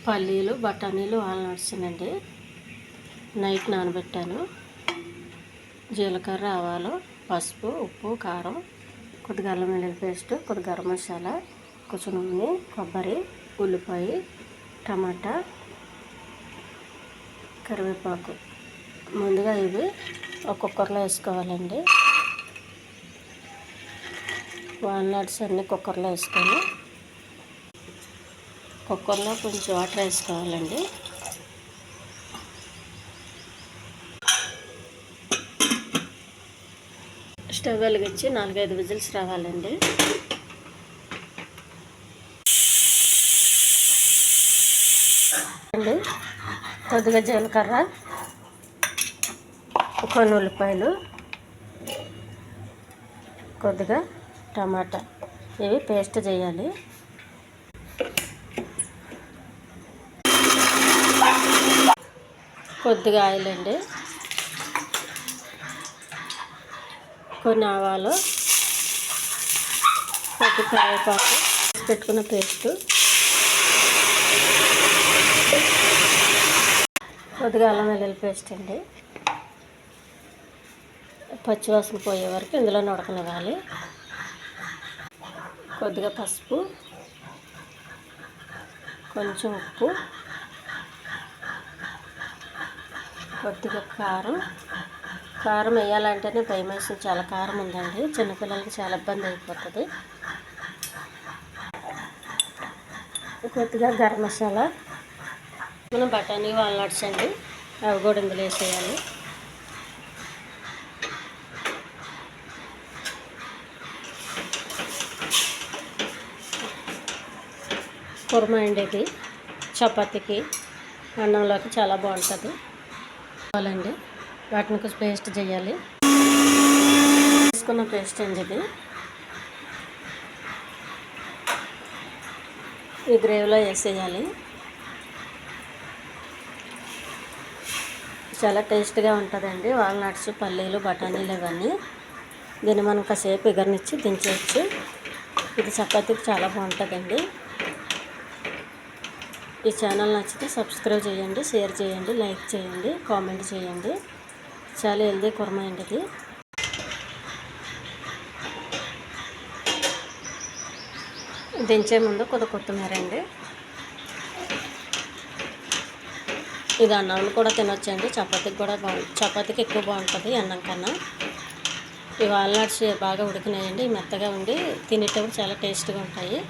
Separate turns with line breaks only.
పల్లీలు, బఠానీలు, వాల్నట్స్ అండి. నైట్ నానబెట్టాను. జీలకర్ర, ఆవాలు, పసుపు, ఉప్పు, కారం, కొద్దిగా అల్లం వెల్లుల్లి పేస్ట్, కొద్దిగా గరం మసాలా, కొంచెం నూనె, కొబ్బరి, ఉల్లిపాయ, టమాటా, కరివేపాకు. ముందుగా ఇవి ఒక కుక్కర్లో వేసుకోవాలండి. వాల్నట్స్ అన్నీ కుక్కర్లో వేసుకొని కుక్కర్లో కొంచెం వాటర్ వేసుకోవాలండి. స్టవ్ వెలిగించి 4-5 విజిల్స్ రావాలండి. కొద్దిగా జీలకర్ర, కొన్ని ఉల్లిపాయలు, కొద్దిగా టమాటా ఇవి పేస్ట్ చేయాలి. కొద్దిగా ఆయిల్ అండి, కొన్ని ఆవాలు, కొద్దిగా కరివేపాకు, పెట్టుకున్న పేస్టు, కొద్దిగా అల్లం వెల్లుల్లి పేస్ట్ అండి. పచ్చివాసన పోయే వరకు ఇందులో ఉడకనివ్వాలి. కొద్దిగా పసుపు, కొంచెం ఉప్పు, కొద్దిగా కారం. కారం వేయాలంటేనే భయం వేసి చాలా కారం ఉందండి. చిన్నపిల్లలకి చాలా ఇబ్బంది అయిపోతుంది. కొద్దిగా గరం మసాలా, మనం బఠానీ, వాల్నట్స్ అండి, అవి కూడా ఇందులో వేసేయాలి. కుర్మా అండి ఇది. చపాతీకి, అన్నంలోకి చాలా బాగుంటుంది. కావాలండి వాటిని కొంచెం పేస్ట్ చేయాలి. వేసుకున్న పేస్ట్ అండి ఇది. ఈ గ్రేవీలో వేసేయాలి. చాలా టేస్ట్గా ఉంటుందండి. వాల్నట్స్, పల్లీలు, బఠానీలు ఇవన్నీ. దీన్ని మనం కాసేపు ఎగరనిచ్చి దించవచ్చు. ఇది చపాతీకి చాలా బాగుంటుందండి. ఈ ఛానల్ నచ్చితే సబ్స్క్రైబ్ చేయండి, షేర్ చేయండి, లైక్ చేయండి, కామెంట్ చేయండి. చాలా హెల్దీ కుర్మా అండి ఇది. దించే ముందు కొద్దిగా కొత్తిమీర అండి. ఇది అన్నం కూడా తినొచ్చండి. చపాతీకి కూడా చపాతీకి ఎక్కువ బాగుంటుంది అన్నం కన్నా. ఈ వాల్నట్స్ బాగా ఉడికినాయండి, మెత్తగా ఉండి తినేటప్పుడు చాలా టేస్ట్గా ఉంటాయి.